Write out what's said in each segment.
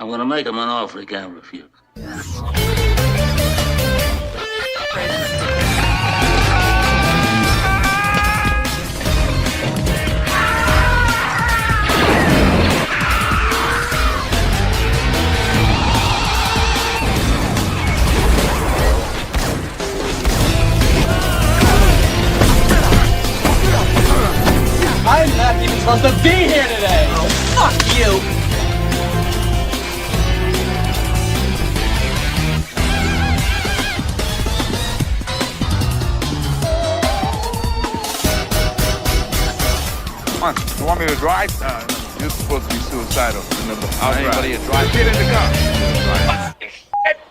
I'm gonna make him an offer he can't refuse. I'm not even supposed to be here today! Oh, fuck you! Come on, you want me to drive? You're supposed to be suicidal. Remember, I'll Anybody drive. a drive? Get in the car.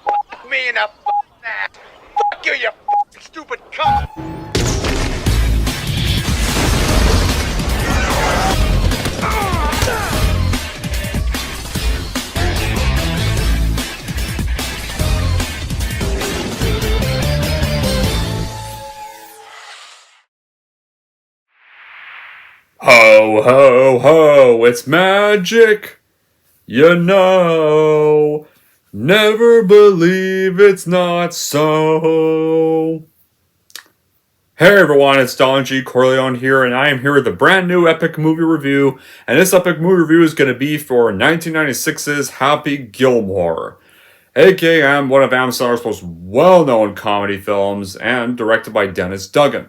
Fuck me in the ass. Fuck you, you fucking stupid cunt. Ho, ho, ho, it's magic, you know. Never believe it's not so. Hey everyone, it's Don G. Corleone here, and I am here with a brand new epic movie review. And this epic movie review is going to be for 1996's Happy Gilmore, aka one of Adam Sandler's most well-known comedy films, and directed by Dennis Dugan.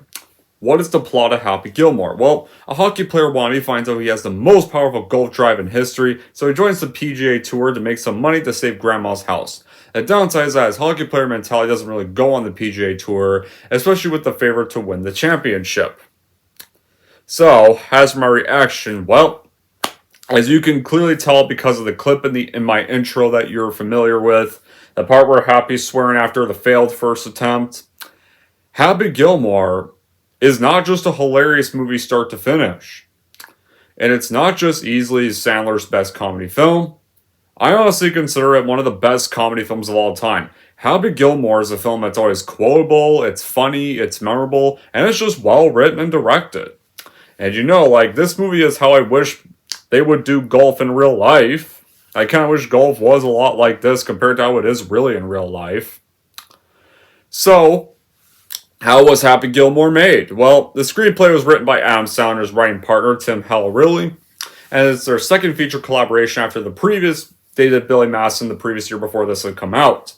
What is the plot of Happy Gilmore? Well, a hockey player wannabe finds out he has the most powerful golf drive in history, so he joins the PGA Tour to make some money to save Grandma's house. The downside is that his hockey player mentality doesn't really go on the PGA Tour, especially with the favorite to win the championship. So, as for my reaction, well, as you can clearly tell because of the clip in my intro that you're familiar with, the part where Happy's swearing after the failed first attempt, Happy Gilmore is not just a hilarious movie start to finish. And it's not just easily Sandler's best comedy film. I honestly consider it one of the best comedy films of all time. Happy Gilmore is a film that's always quotable, it's funny, it's memorable, and it's just well written and directed. And you know, like, this movie is how I wish they would do golf in real life. I kind of wish golf was a lot like this compared to how it is really in real life. So, how was Happy Gilmore made? Well, the screenplay was written by Adam Sandler's writing partner, Tim Hallerilli, and it's their second feature collaboration after the previous they did Billy Madison the previous year before this had come out.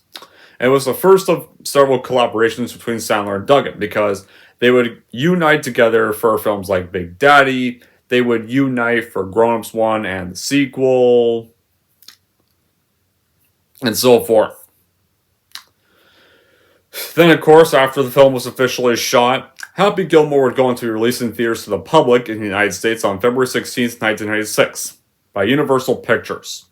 And it was the first of several collaborations between Sandler and Dugan, because they would unite together for films like Big Daddy, they would unite for Grown Ups 1 and the sequel, and so forth. Then, of course, after the film was officially shot, Happy Gilmore would go into release in theaters to the public in the United States on February 16th, 1996, by Universal Pictures.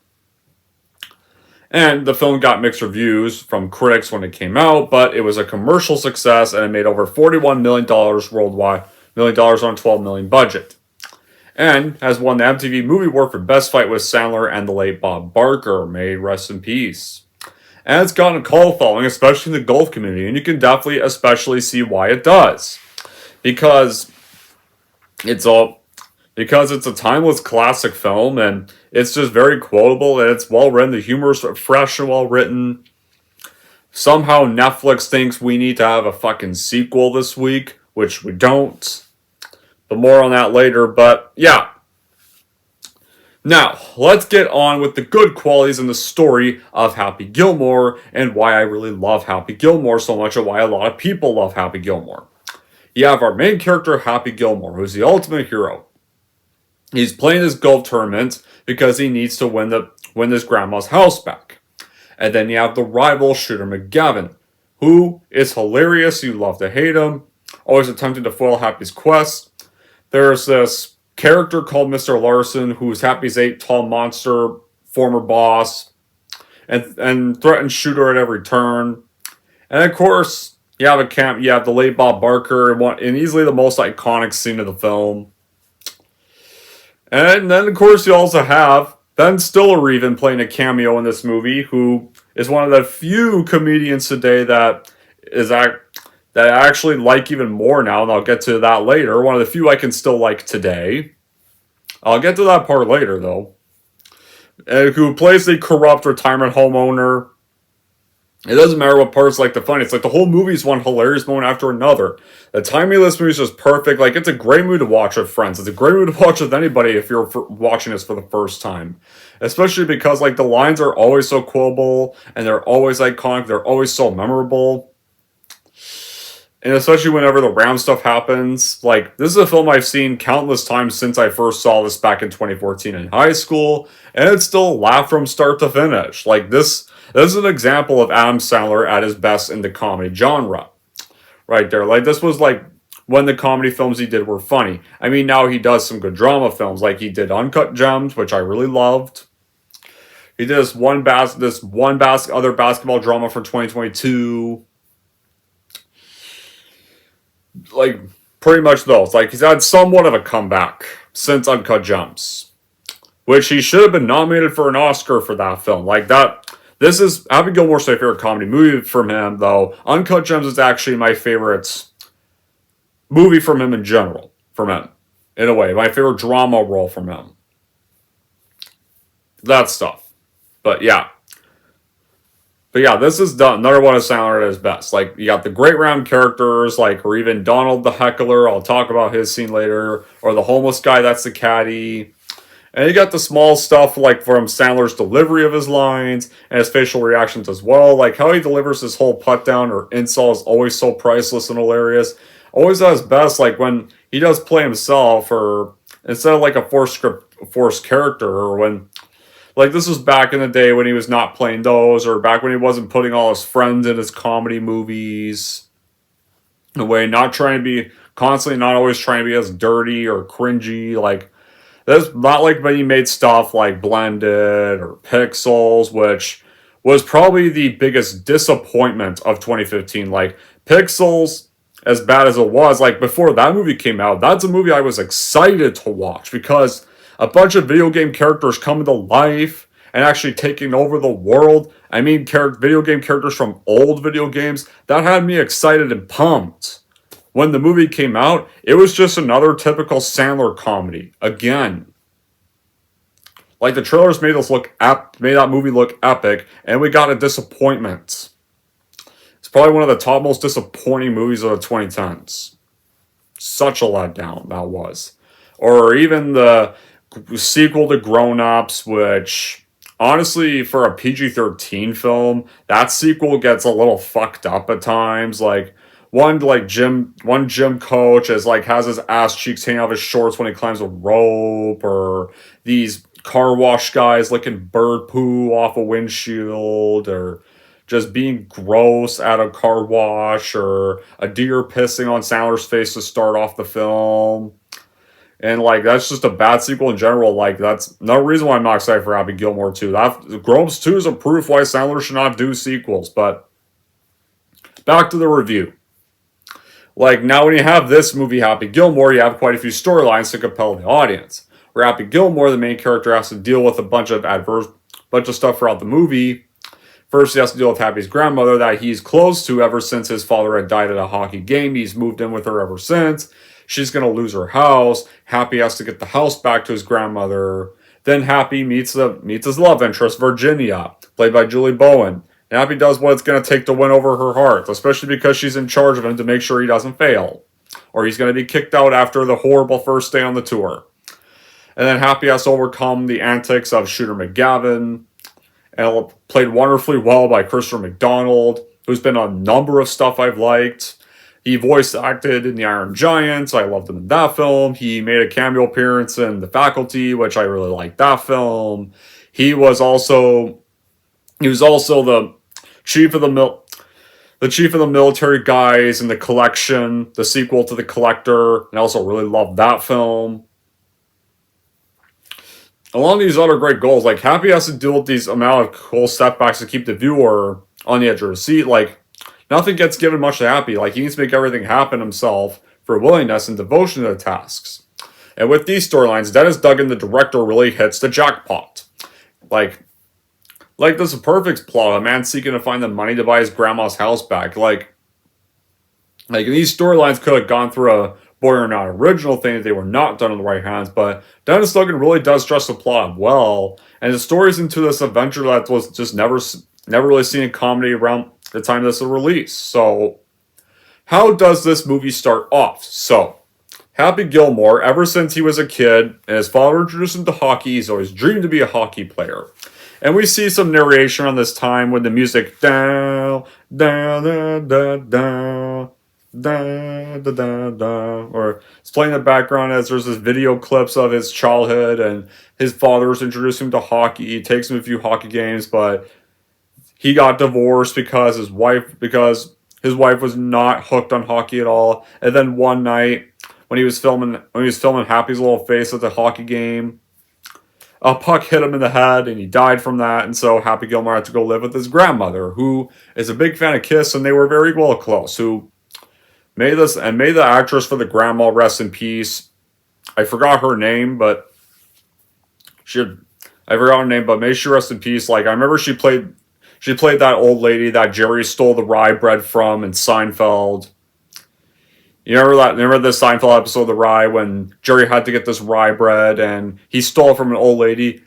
And the film got mixed reviews from critics when it came out, but it was a commercial success and it made over $41 million worldwide, on a $12 million budget. And has won the MTV Movie Award for Best Fight with Sandler and the late Bob Barker. May rest in peace. And it's gotten a cult following, especially in the golf community, and you can definitely especially see why it does. Because it's a timeless classic film, and it's just very quotable, and it's well written, the humor is fresh and well written. Somehow Netflix thinks we need to have a fucking sequel this week, which we don't. But more on that later, but yeah. Now, let's get on with the good qualities in the story of Happy Gilmore and why I really love Happy Gilmore so much and why a lot of people love Happy Gilmore. You have our main character, Happy Gilmore, who's the ultimate hero. He's playing this golf tournament because he needs to win his grandma's house back. And then you have the rival, Shooter McGavin, who is hilarious, you love to hate him, always attempting to foil Happy's quest. There's this character called Mr. Larson, who's Happy's 8-tall monster, former boss, and threatens Shooter at every turn. And of course, you have the late Bob Barker, and easily the most iconic scene of the film. And then, of course, you also have Ben Stiller playing a cameo in this movie, who is one of the few comedians today that I actually like even more now, and I'll get to that later. One of the few I can still like today. I'll get to that part later, though. who plays the corrupt retirement homeowner. It doesn't matter what part's like the funny. It's like the whole movie's one hilarious moment after another. The timing of this movie is just perfect. Like, it's a great movie to watch with friends. It's a great movie to watch with anybody if you're watching this for the first time. Especially because, like, the lines are always so quotable, and they're always iconic. They're always so memorable. And especially whenever the Ram stuff happens. Like, this is a film I've seen countless times since I first saw this back in 2014 in high school. And it's still a laugh from start to finish. Like, this is an example of Adam Sandler at his best in the comedy genre. Right there. Like, this was like when the comedy films he did were funny. I mean, now he does some good drama films. Like, he did Uncut Gems, which I really loved. He did this one other basketball drama for 2022. Like, pretty much those. Like, he's had somewhat of a comeback since Uncut Gems, which he should have been nominated for an Oscar for that film. Like, that. This is Happy Gilmore's my favorite comedy movie from him, though. Uncut Gems is actually my favorite movie from him in general. From him, in a way, my favorite drama role from him. That stuff, but yeah. This is done. Another one of Sandler at his best. Like, you got the great round characters, like, or even Donald the Heckler. I'll talk about his scene later. Or the homeless guy that's the caddy. And you got the small stuff, like, from Sandler's delivery of his lines and his facial reactions as well. Like, how he delivers his whole put-down or insult is always so priceless and hilarious. Always at his best, like, when he does play himself, or instead of, like, a forced character, or when... Like, this was back in the day when he was not playing those, or back when he wasn't putting all his friends in his comedy movies. In a way, not always trying to be as dirty or cringy. Like, that's not like when he made stuff like Blended or Pixels, which was probably the biggest disappointment of 2015. Like, Pixels, as bad as it was, like, before that movie came out, that's a movie I was excited to watch, because a bunch of video game characters coming to life and actually taking over the world. I mean, video game characters from old video games. That had me excited and pumped. When the movie came out, it was just another typical Sandler comedy. Again. Like, the trailers made that movie look epic, and we got a disappointment. It's probably one of the top most disappointing movies of the 2010s. Such a letdown that was. Or even the sequel to Grown Ups, which honestly, for a PG-13 film, that sequel gets a little fucked up at times. Like, one gym coach has his ass cheeks hanging out of his shorts when he climbs a rope, or these car wash guys licking bird poo off a windshield, or just being gross at a car wash, or a deer pissing on Sandler's face to start off the film. And, like, that's just a bad sequel in general. Like, that's no reason why I'm not excited for Happy Gilmore 2. Grown Ups 2 is a proof why Sandler should not do sequels. But back to the review. Like, now when you have this movie, Happy Gilmore, you have quite a few storylines to compel the audience. Where Happy Gilmore, the main character, has to deal with a bunch of stuff throughout the movie. First, he has to deal with Happy's grandmother that he's close to ever since his father had died at a hockey game. He's moved in with her ever since. She's going to lose her house. Happy has to get the house back to his grandmother. Then Happy meets his love interest, Virginia, played by Julie Bowen. And Happy does what it's going to take to win over her heart, especially because she's in charge of him to make sure he doesn't fail. Or he's going to be kicked out after the horrible first day on the tour. And then Happy has to overcome the antics of Shooter McGavin. And played wonderfully well by Christopher McDonald, who's been on a number of stuff I've liked. He voice acted in The Iron Giant. I loved him in that film. He made a cameo appearance in The Faculty, which I really liked that film. He was also the chief of the military guys in The Collection, the sequel to The Collector, and I also really loved that film. Along these other great goals, like, Happy has to deal with these amount of cool setbacks to keep the viewer on the edge of the seat. Like, nothing gets given much to Happy. Like, he needs to make everything happen himself for willingness and devotion to the tasks. And with these storylines, Dennis Duggan, the director, really hits the jackpot. Like this is a perfect plot. A man seeking to find the money to buy his grandma's house back. Like these storylines could have gone through a or not original thing that they were not done in the right hands, but Dennis Dugan really does dress the plot well, and the story's into this adventure that was just never really seen in comedy around the time this was released. So, how does this movie start off? So, Happy Gilmore, ever since he was a kid, and his father introduced him to hockey, he's always dreamed to be a hockey player. And we see some narration on this time with the music down, down, down, down, down, down, down, down, or it's playing in the background as there's this video clips of his childhood, and his father's introduced him to hockey. He takes him a few hockey games, but he got divorced because his wife was not hooked on hockey at all. And then one night, when he was filming Happy's little face at the hockey game, a puck hit him in the head and he died from that. And so Happy Gilmore had to go live with his grandmother, who is a big fan of Kiss, and they were very well close. Who made the actress for the grandma rest in peace. I forgot her name, but may she rest in peace. Like, I remember she played that old lady that Jerry stole the rye bread from in Seinfeld. You remember that? Remember the Seinfeld episode of The Rye when Jerry had to get this rye bread and he stole it from an old lady?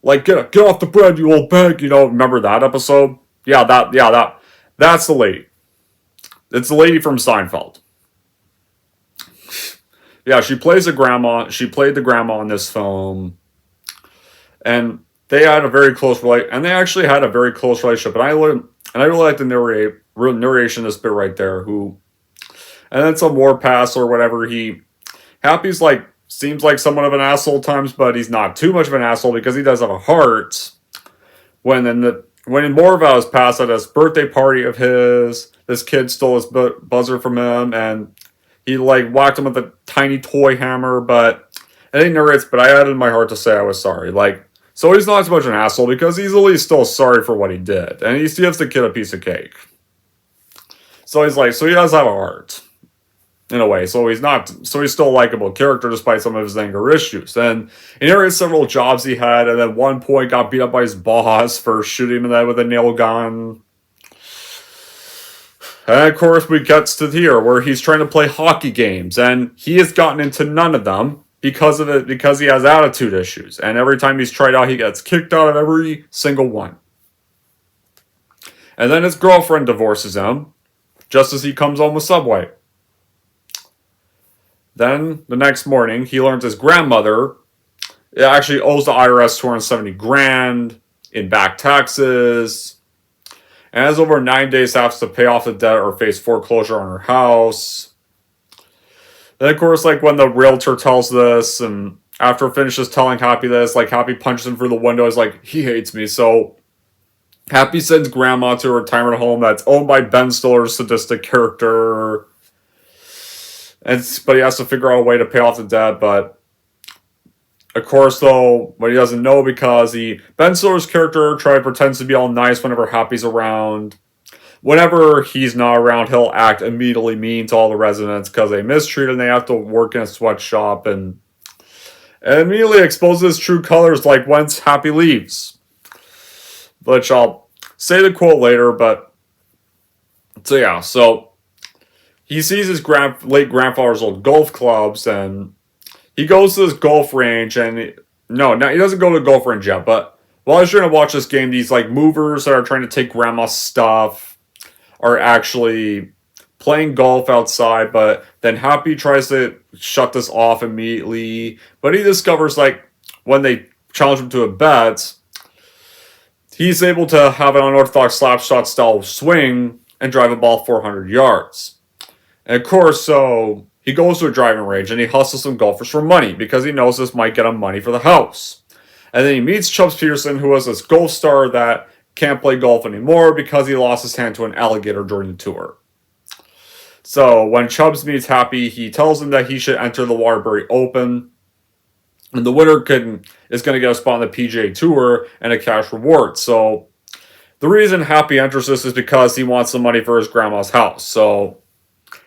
Like, get off the bread, you old pig. You know, remember that episode? That's the lady. It's the lady from Seinfeld. Yeah, she plays the grandma. She played the grandma in this film, and they had a very close relationship. And they actually had a very close relationship. And I really like the narration of this bit right there. And then some more pass or whatever. Happy's like, seems like somewhat of an asshole at times, but he's not too much of an asshole because he does have a heart. When in more about his past, at this birthday party of his, this kid stole his buzzer from him, and he like whacked him with a tiny toy hammer. But I think narrates, but I had in my heart to say I was sorry. Like, so he's not as much an asshole because he's at least still sorry for what he did, and he gives the kid a piece of cake. So he does have a heart. In a way, so he's still a likable character despite some of his anger issues. And he narrates several jobs he had, and at one point got beat up by his boss for shooting him in the head with a nail gun. And of course, we get to here where he's trying to play hockey games, and he has gotten into none of them because he has attitude issues. And every time he's tried out, he gets kicked out of every single one. And then his girlfriend divorces him, just as he comes home with Subway. Then, the next morning, he learns his grandmother actually owes the IRS $270,000 in back taxes, and has over 9 days to have to pay off the debt or face foreclosure on her house. Then, of course, like when the realtor tells this, and after finishes telling Happy this, like Happy punches him through the window, is like, he hates me. So Happy sends Grandma to a retirement home that's owned by Ben Stiller's sadistic character. But he has to figure out a way to pay off the debt. But of course, though, what he doesn't know, because Ben Stiller's character pretends to be all nice whenever Happy's around. Whenever he's not around, he'll act immediately mean to all the residents because they mistreat him. They have to work in a sweatshop, and immediately exposes his true colors, like once Happy leaves. Which I'll say the quote later. But so he sees his late grandfather's old golf clubs, and he goes to this golf range, and he doesn't go to the golf range yet, but while he's trying to watch this game, these like movers that are trying to take grandma's stuff are actually playing golf outside, but then Happy tries to shut this off immediately, but he discovers, like, when they challenge him to a bet, he's able to have an unorthodox slap shot style swing and drive a ball 400 yards. And of course, so he goes to a driving range and he hustles some golfers for money because he knows this might get him money for the house. And then he meets Chubbs Peterson, who was this golf star that can't play golf anymore because he lost his hand to an alligator during the tour. So when Chubbs meets Happy, he tells him that he should enter the Waterbury Open. And the winner is going to get a spot on the PGA Tour and a cash reward. So the reason Happy enters this is because he wants the money for his grandma's house. So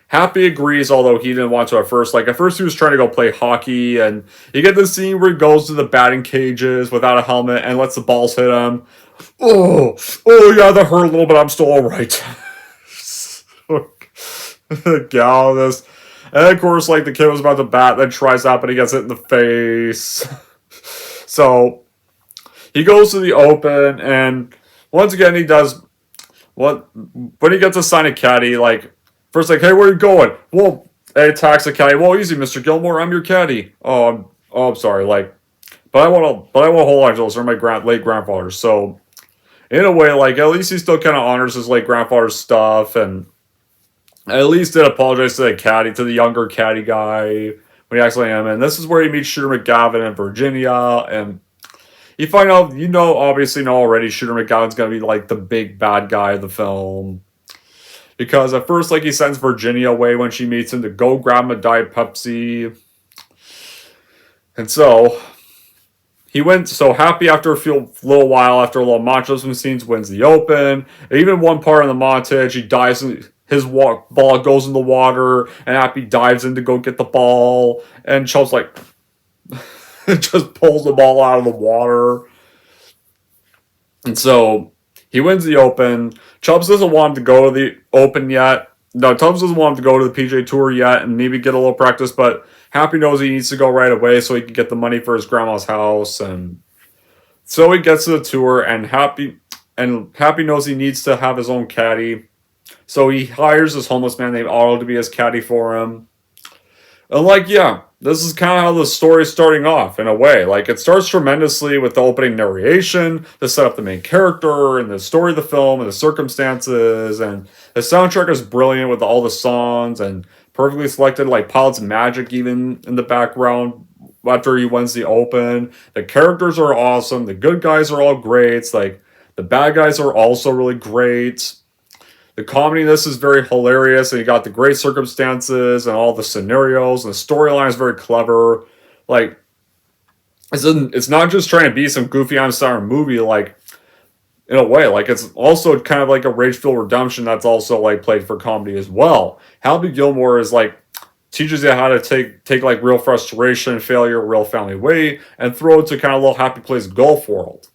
Happy agrees, although he didn't want to at first. Like, at first he was trying to go play hockey, and you get the scene where he goes to the batting cages without a helmet and lets the balls hit him. Oh yeah, that hurt a little bit. I'm still alright. Get out of this. And of course, like, the kid was about to bat, then tries out, but he gets it in the face. So, he goes to the open, and once again, he does what when he gets assigned a caddy, like, first, like, hey, where are you going? Well, he attacks the caddy. Well, easy, Mr. Gilmore, I'm your caddy. I'm sorry, like, but I want whole angels. They're my late grandfather. So, in a way, like, at least he still kind of honors his late grandfather's stuff, and at least did apologize to the caddy, to the younger caddy guy when he actually am. And this is where he meets Shooter McGavin in Virginia, and you find out, obviously know already, Shooter McGavin's gonna be like the big bad guy of the film. Because at first, like, he sends Virginia away when she meets him to go grab him a Diet Pepsi. And so, he went so happy after a little while, after a little montage scenes, wins the open. And even one part in the montage, he dives in, his ball goes in the water, and Happy dives in to go get the ball. And Chubb's like, just pulls the ball out of the water. And so, he wins the open. Chubbs doesn't want him to go to the open yet. No, Tubbs doesn't want him to go to the PJ Tour yet and maybe get a little practice, but Happy knows he needs to go right away so he can get the money for his grandma's house. And so he gets to the tour, and Happy knows he needs to have his own caddy. So he hires this homeless man named Otto to be his caddy for him. And, like, yeah, this is kind of how the story's starting off, in a way. Like, it starts tremendously with the opening narration to set up the main character and the story of the film and the circumstances. And the soundtrack is brilliant with all the songs and perfectly selected, like, Pilot's Magic even in the background after he wins the open. The characters are awesome. The good guys are all great. Like, the bad guys are also really great. The comedy in this is very hilarious, and you got the great circumstances and all the scenarios, and the storyline is very clever. Like, it's not just trying to be some goofy Adam Sandler movie, like, in a way. Like, it's also kind of like a rage-filled redemption that's also, like, played for comedy as well. Happy Gilmore is, like, teaches you how to take like, real frustration, failure, real family weight, and throw it to kind of a little Happy Plays Golf world.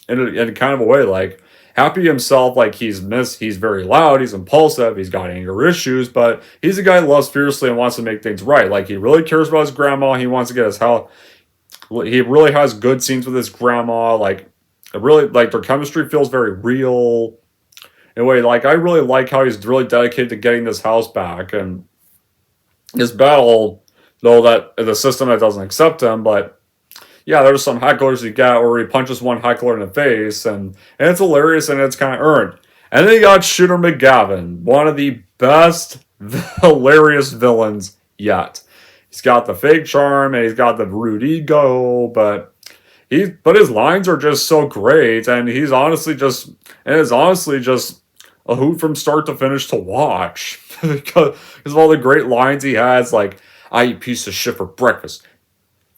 In kind of a way, like, Happy himself, like, he's very loud, he's impulsive, he's got anger issues, but he's a guy who loves fiercely and wants to make things right. Like, he really cares about his grandma, he wants to get his house. He really has good scenes with his grandma, like, it really, like, their chemistry feels very real. In a way, like, I really like how he's really dedicated to getting this house back, and his battle, though, that the system that doesn't accept him, but yeah, there's some hecklers you get where he punches one heckler in the face, and it's hilarious and it's kind of earned. And then you got Shooter McGavin, one of the best hilarious villains yet. He's got the fake charm and he's got the rude ego, but his lines are just so great, and he's honestly just a hoot from start to finish to watch because of all the great lines he has, like, I eat piece of shit for breakfast,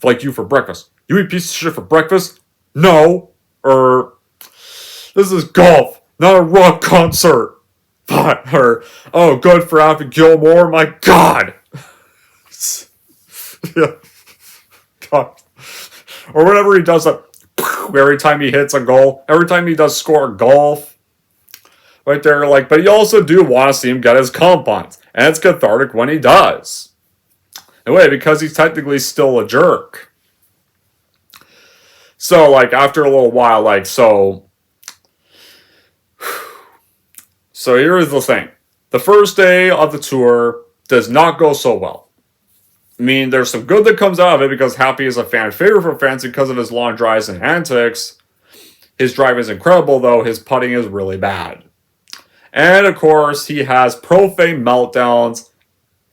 like you for breakfast. You eat piece of shit for breakfast? No. This is golf, not a rock concert. Oh, good for Happy Gilmore, my God. Yeah. God. Or whenever he does that, every time he hits a goal, every time he does score a golf, right there, like, but you also do want to see him get his comp points, and it's cathartic when he does. In a way, because he's technically still a jerk. So, like, after a little while, like, so here's the thing. The first day of the tour does not go so well. I mean, there's some good that comes out of it because Happy is a fan favorite for fans because of his long drives and antics. His drive is incredible, though his putting is really bad. And, of course, he has profane meltdowns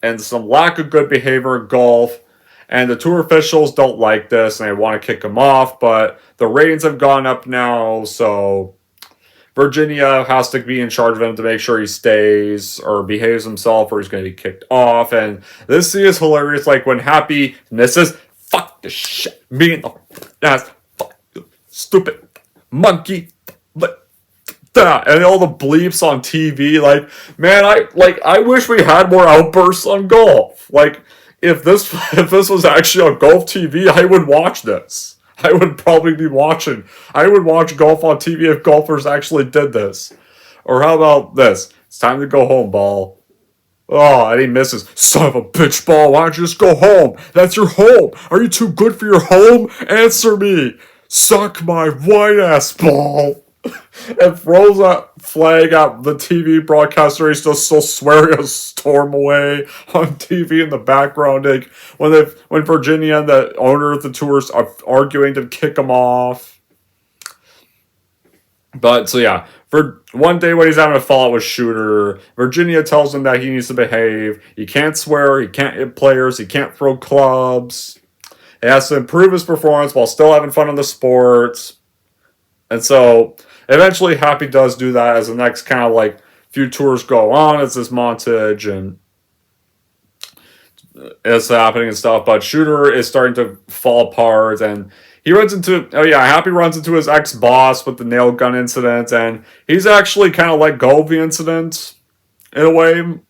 and some lack of good behavior in golf. And the tour officials don't like this, and they want to kick him off, but the ratings have gone up now, so Virginia has to be in charge of him to make sure he stays or behaves himself, or he's going to be kicked off. And this scene is hilarious, like when Happy misses, fuck the shit, me in the ass, fuck you, stupid monkey, and all the bleeps on TV, like, man, I wish we had more outbursts on golf, like, If this was actually on golf TV, I would watch this. I would watch golf on TV if golfers actually did this. Or how about this? It's time to go home, ball. Oh, and he misses. Son of a bitch ball, why don't you just go home? That's your home. Are you too good for your home? Answer me. Suck my white ass ball. And throws a flag at the TV broadcaster. He's still swearing a storm away on TV in the background. Like when Virginia and the owner of the tours are arguing to kick him off. But so yeah, for one day when he's having a fallout with Shooter, Virginia tells him that he needs to behave. He can't swear. He can't hit players. He can't throw clubs. He has to improve his performance while still having fun on the sports. And so eventually Happy does do that as the next kind of like few tours go on. It's this montage and it's happening and stuff. But Shooter is starting to fall apart and he runs into, Happy runs into his ex-boss with the nail gun incident. And he's actually kind of let go of the incident in a way. And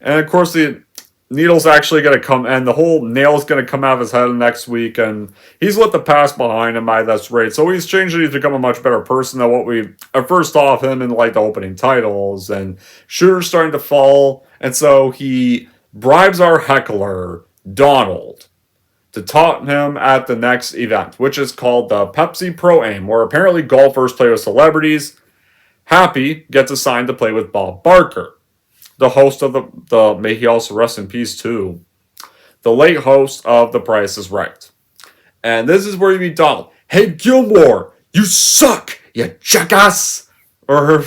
of course the needle's actually going to come, and the whole nail's going to come out of his head next week, and he's let the past behind him by this rate. So he's changed and he's become a much better person than what we first saw of him in like the opening titles. And Shooter's starting to fall, and so he bribes our heckler, Donald, to taunt him at the next event, which is called the Pepsi Pro-Am, where apparently golfers play with celebrities. Happy gets assigned to play with Bob Barker, the host of the may he also rest in peace too, the late host of The Price is Right. And this is where you meet Donald. Hey, Gilmore, you suck, you jackass. Or,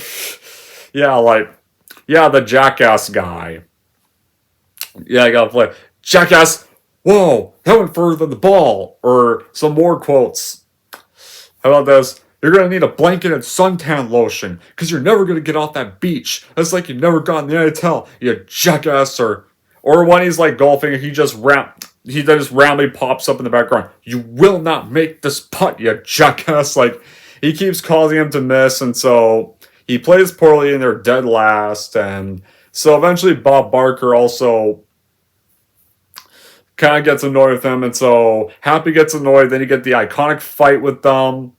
the jackass guy. Yeah, I gotta play. Jackass, whoa, that went further than the ball. Or some more quotes. How about this? You're going to need a blanket and suntan lotion because you're never going to get off that beach. That's like you never got in the NHL, you jackass. Or when he's like golfing, he just randomly pops up in the background. You will not make this putt, you jackass. Like, he keeps causing him to miss, and so he plays poorly and they're dead last. And so eventually Bob Barker also kind of gets annoyed with him, and so Happy gets annoyed. Then you get the iconic fight with him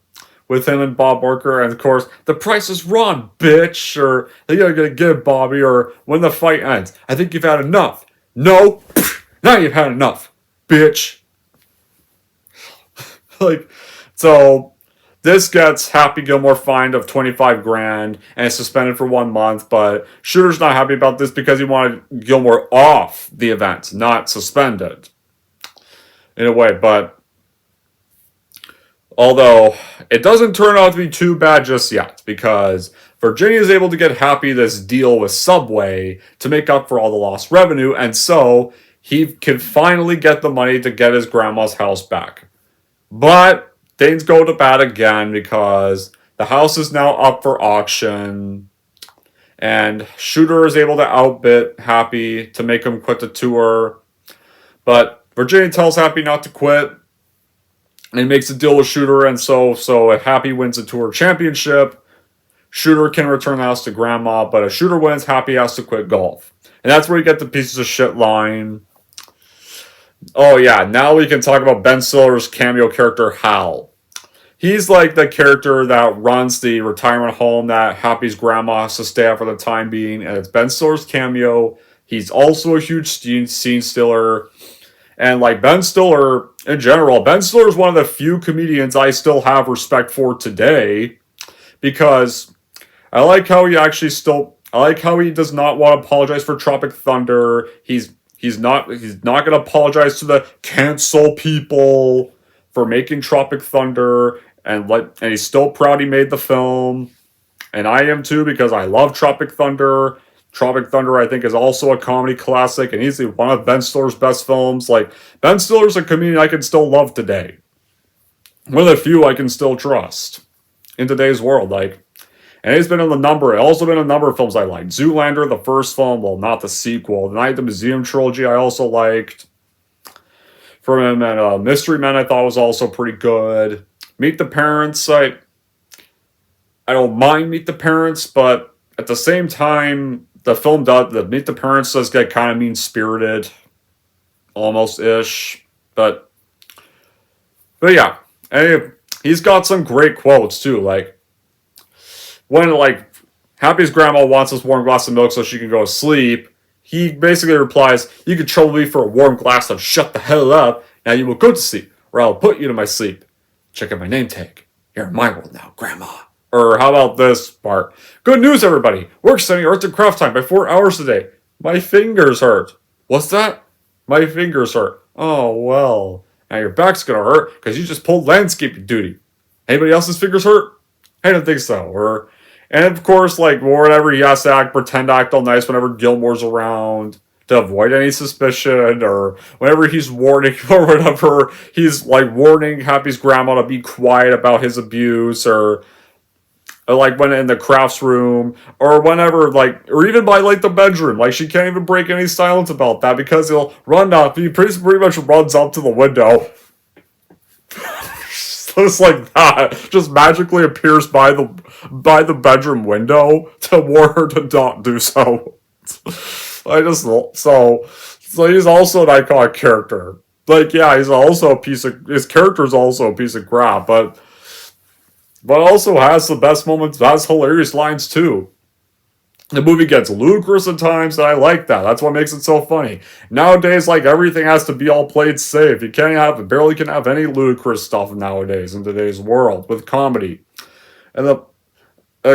and Bob Barker, and of course, the price is wrong, bitch, or they gotta get it, Bobby, or when the fight ends, I think you've had enough. No, now you've had enough, bitch. So this gets Happy Gilmore fined of $25,000 and is suspended for 1 month, but Shooter's not happy about this because he wanted Gilmore off the event, not suspended. In a way, but although it doesn't turn out to be too bad just yet, because Virginia is able to get Happy this deal with Subway to make up for all the lost revenue, and so he can finally get the money to get his grandma's house back. But things go to bad again because the house is now up for auction, and Shooter is able to outbid Happy to make him quit the tour. But Virginia tells Happy not to quit, and makes a deal with Shooter, and so if Happy wins the tour championship, Shooter can return the house to Grandma, but if Shooter wins, Happy has to quit golf. And that's where you get the pieces of shit line. Oh yeah, now we can talk about Ben Stiller's cameo character, Hal. He's like the character that runs the retirement home that Happy's grandma has to stay at for the time being, and it's Ben Stiller's cameo. He's also a huge scene stealer. And like Ben Stiller, in general, Ben Stiller is one of the few comedians I still have respect for today, because I like how he does not want to apologize for Tropic Thunder. He's not going to apologize to the cancel people for making Tropic Thunder, and he's still proud he made the film. And I am too, because I love Tropic Thunder. Tropic Thunder, I think, is also a comedy classic, and easily one of Ben Stiller's best films. Like, Ben Stiller's a comedian I can still love today. One of the few I can still trust in today's world. And he's been in also been in a number of films I liked. Zoolander, the first film, well, not the sequel. The Night at the Museum trilogy I also liked from him, and Mystery Men I thought was also pretty good. Meet the Parents, I don't mind Meet the Parents, but at the same time, the Meet the Parents does get kind of mean-spirited, almost-ish, but yeah, and he's got some great quotes, too, when, Happy's grandma wants this warm glass of milk so she can go to sleep, he basically replies, "You can trouble me for a warm glass of shut the hell up. Now you will go to sleep, or I'll put you to my sleep. Check out my name tag. You're in my world now, Grandma." Or how about this part? "Good news, everybody. We're extending arts and craft time by 4 hours today. My fingers hurt." "What's that?" "My fingers hurt." "Oh, well. Now your back's gonna hurt because you just pulled landscaping duty. Anybody else's fingers hurt?" "I don't think so." And of course, like, whenever he has to pretend to act all nice whenever Gilmore's around to avoid any suspicion, or whenever he's warning, or whenever he's, like, warning Happy's grandma to be quiet about his abuse, or like, when in the crafts room, or whenever, like, or even by, like, the bedroom. Like, she can't even break any silence about that because he'll run up, he pretty much runs up to the window. Just like that, just magically appears by the bedroom window to warn her to not do so. So he's also an iconic character. Like, yeah, his character is also a piece of crap, but also has the best moments, has hilarious lines too. The movie gets ludicrous at times, and I like that. That's what makes it so funny. Nowadays, like, everything has to be all played safe. You barely can have any ludicrous stuff nowadays in today's world with comedy. And of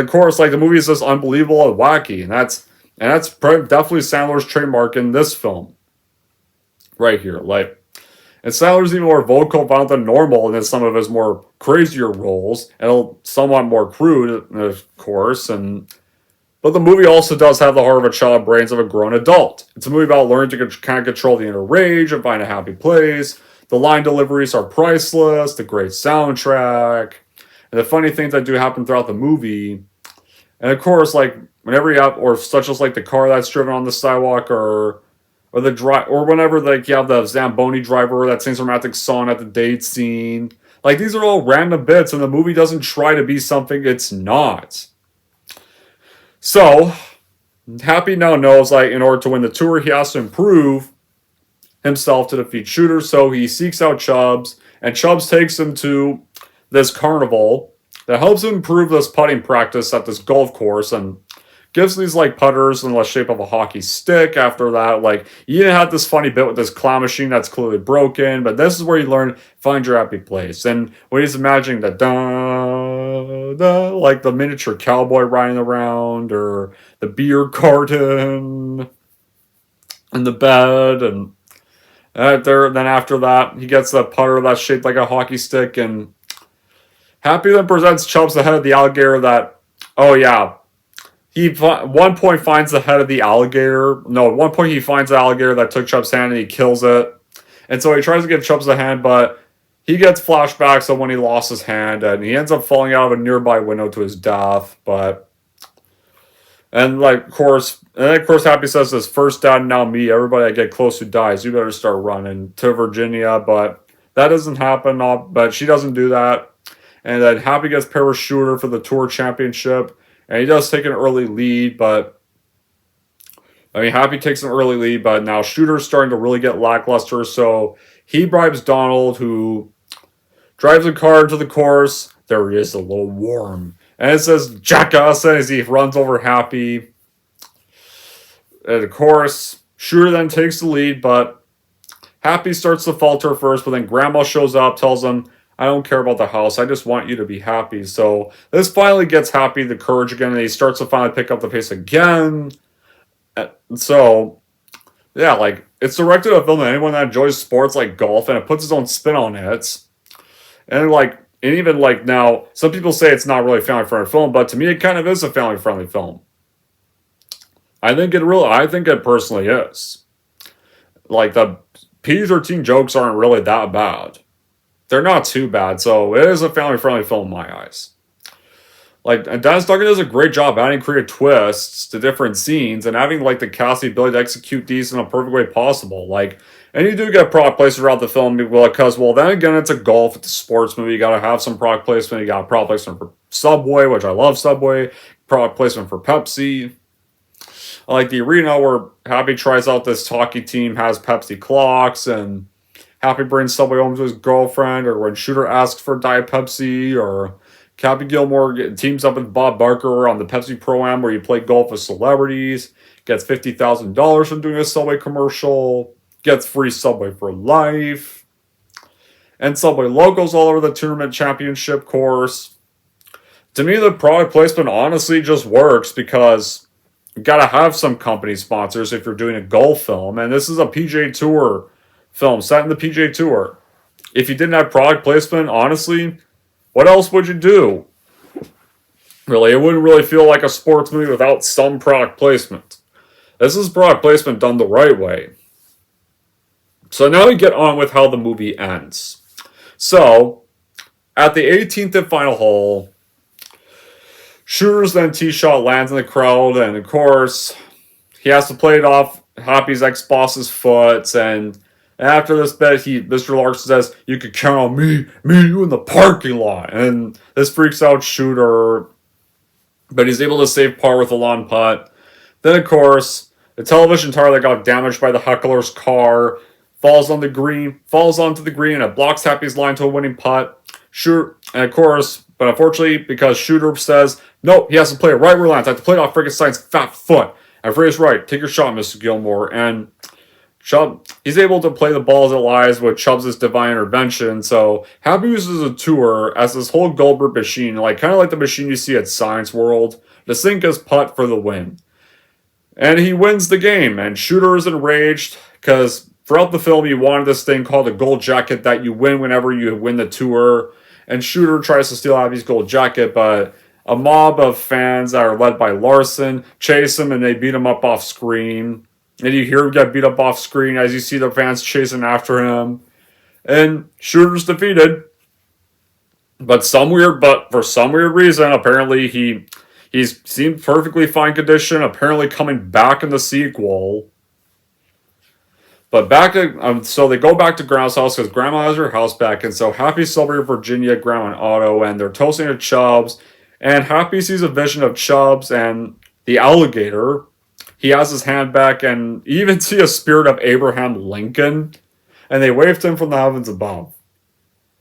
course, like, the movie is just unbelievable and wacky, and that's definitely Sandler's trademark in this film. Right here, like, and Sandler's even more vocal about than normal in some of his more crazier roles, and somewhat more crude, of course, but the movie also does have the heart of a child, brains of a grown adult. It's a movie about learning to kind of control the inner rage and find a happy place. The line deliveries are priceless, the great soundtrack, and the funny things that do happen throughout the movie. And of course, like, whenever you have, or such as like the car that's driven on the sidewalk, or whenever, like, you have the Zamboni driver that sings a romantic song at the date scene. Like, these are all random bits, and the movie doesn't try to be something it's not. So, Happy now knows, like, in order to win the tour, he has to improve himself to defeat Shooter, so he seeks out Chubbs, and Chubbs takes him to this carnival that helps him improve this putting practice at this golf course, and gives these, like, putters in the shape of a hockey stick. After that, like, you even had this funny bit with this claw machine that's clearly broken, but this is where you learn, find your happy place. And when he's imagining like the miniature cowboy riding around, or the beer carton in the bed, and then after that, he gets the putter that's shaped like a hockey stick, and Happy then presents Chubbs the head of the alligator that, oh yeah, he at one point finds the head of the alligator. No, at one point he finds the alligator that took Chubbs' hand and he kills it. And so he tries to give Chubbs a hand, but he gets flashbacks of when he lost his hand, and he ends up falling out of a nearby window to his death. And of course, Happy says this, "First dad, now me. Everybody I get close who dies, you better start running," to Virginia. But that doesn't happen. But she doesn't do that. And then Happy gets paired with Shooter for the tour championship. And he does take an early lead, Happy takes an early lead, but now Shooter's starting to really get lackluster, so he bribes Donald, who drives a car to the course. There he is, a little warm. And it says, "Jackass," as he runs over Happy. And of course, Shooter then takes the lead, but Happy starts to falter first, but then Grandma shows up, tells him, "I don't care about the house, I just want you to be happy." So this finally gets Happy the courage again, and he starts to finally pick up the pace again. So, yeah, like, it's directed at a film that anyone that enjoys sports like golf, and it puts its own spin on it. And even now, some people say it's not really a family-friendly film, but to me it kind of is a family-friendly film. I think it personally is. Like, the PG-13 jokes aren't really that bad. They're not too bad, so it is a family-friendly film in my eyes. Like, and Dennis Duncan does a great job adding creative twists to different scenes, and having, like, the cast the ability to execute these in a perfect way possible. Like, and you do get product placement throughout the film, because, well, then again, it's a golf, it's a sports movie, you gotta have some product placement. You got product placement for Subway, which I love Subway, product placement for Pepsi. Like, the arena where Happy tries out this hockey team has Pepsi clocks, and Happy brings Subway home to his girlfriend, or when Shooter asks for Diet Pepsi, or Happy Gilmore teams up with Bob Barker on the Pepsi Pro-Am where you play golf with celebrities, gets $50,000 from doing a Subway commercial, gets free Subway for life, and Subway logos all over the tournament championship course. To me, the product placement honestly just works because you gotta have some company sponsors if you're doing a golf film, and this is a PGA Tour film set in the PGA Tour. If you didn't have product placement, honestly, what else would you do? Really, it wouldn't really feel like a sports movie without some product placement. This is product placement done the right way. So now we get on with how the movie ends. So, at the 18th and final hole, Shooter's then tee shot lands in the crowd, and of course, he has to play it off Happy's ex-boss's foot, and after this bet, Mr. Larson says, "You could count on me and you in the parking lot." And this freaks out Shooter, but he's able to save par with a lawn putt. Then, of course, the television tower that got damaged by the heckler's car falls onto the green, and it blocks Happy's line to a winning putt. Shooter, and of course, but unfortunately, because Shooter says, no, he has to play it right where it lands. I have to play it off Frankenstein's fat foot. And Freya's right. Take your shot, Mr. Gilmore. And Chubb, he's able to play the ball as it lies with Chubbs' divine intervention. So Happy uses a tour as this whole Goldberg machine, kind of like the machine you see at Science World, to sink his putt for the win. And he wins the game. And Shooter is enraged because throughout the film, he wanted this thing called a gold jacket that you win whenever you win the tour. And Shooter tries to steal Happy's gold jacket, but a mob of fans that are led by Larson chase him and they beat him up off screen. And you hear him get beat up off screen as you see the fans chasing after him. And Shooter's defeated. But for some weird reason, apparently he's seemed perfectly fine condition, apparently coming back in the sequel. But so they go back to Grandma's house because Grandma has her house back, and so Happy celebrated Virginia, Grandma, and Otto, and they're toasting to Chubbs, and Happy sees a vision of Chubbs and the alligator. He has his hand back, and you even see a spirit of Abraham Lincoln, and they wave to him from the heavens above.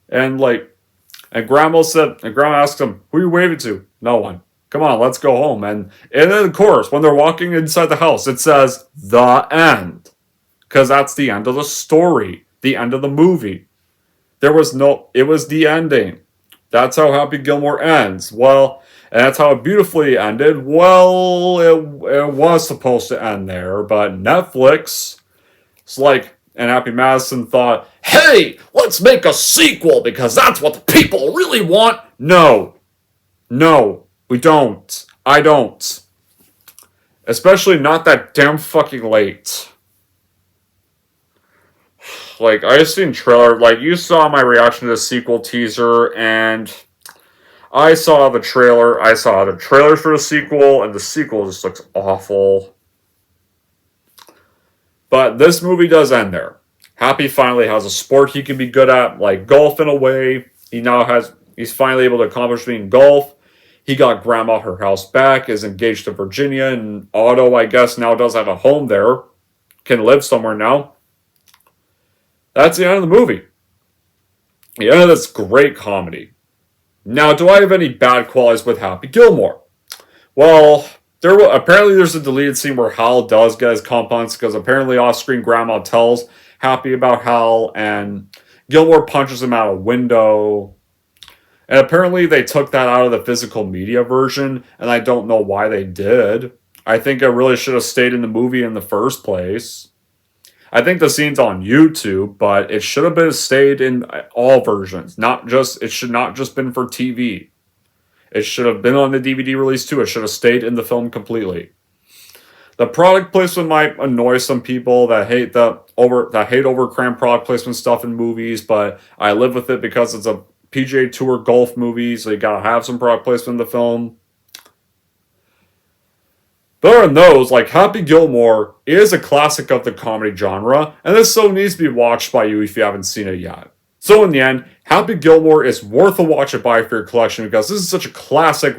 And Grandma asks him, "Who are you waving to?" "No one." "Come on, let's go home." And then, of course, when they're walking inside the house, it says, "The end." Because that's the end of the story. The end of the movie. It was the ending. That's how Happy Gilmore ends. Well, and that's how it beautifully ended. Well, it was supposed to end there, but Netflix, and Happy Madison thought, hey, let's make a sequel because that's what the people really want. No, we don't. I don't. Especially not that damn fucking late. I just seen trailer. You saw my reaction to the sequel teaser, and I saw the trailer. I saw the trailer for the sequel, and the sequel just looks awful. But this movie does end there. Happy finally has a sport he can be good at, like golf in a way. He's finally able to accomplish being golf. He got Grandma her house back, is engaged to Virginia, and Otto, I guess, now does have a home there. Can live somewhere now. That's the end of the movie. The end of this great comedy. Now, do I have any bad qualities with Happy Gilmore? Well, apparently there's a deleted scene where Hal does get his comeuppance because apparently off-screen Grandma tells Happy about Hal and Gilmore punches him out a window. And apparently they took that out of the physical media version, and I don't know why they did. I think it really should have stayed in the movie in the first place. I think the scene's on YouTube, but it should have stayed in all versions. It should not just been for TV. It should have been on the DVD release too. It should have stayed in the film completely. The product placement might annoy some people that hate overcrammed product placement stuff in movies, but I live with it because it's a PGA Tour golf movie, so you gotta have some product placement in the film. But other than those, Happy Gilmore is a classic of the comedy genre, and this so needs to be watched by you if you haven't seen it yet. So in the end, Happy Gilmore is worth a watch and buy for your collection because this is such a classic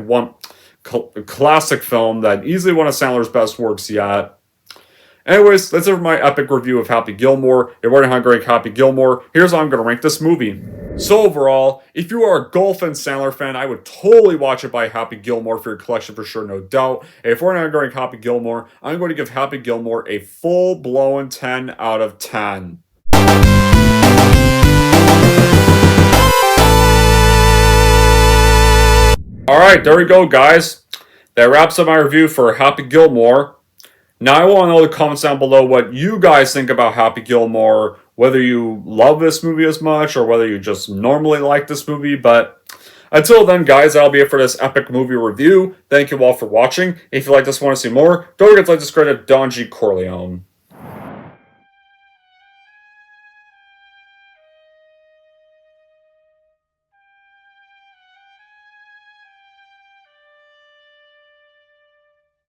film that easily one of Sandler's best works yet. Anyways, that's it for my epic review of Happy Gilmore. If you're wondering how to rank Happy Gilmore, here's how I'm going to rank this movie. So overall, if you are a Golf and Sandler fan, I would totally watch it by Happy Gilmore for your collection for sure, no doubt. If we're not going Happy Gilmore, I'm going to give Happy Gilmore a full-blown 10 out of 10. Alright, there we go, guys. That wraps up my review for Happy Gilmore. Now I want to know in the comments down below what you guys think about Happy Gilmore, whether you love this movie as much or whether you just normally like this movie. But until then, guys, that'll be it for this epic movie review. Thank you all for watching. If you like this and want to see more, don't forget to like, subscribe to Don G. Corleone.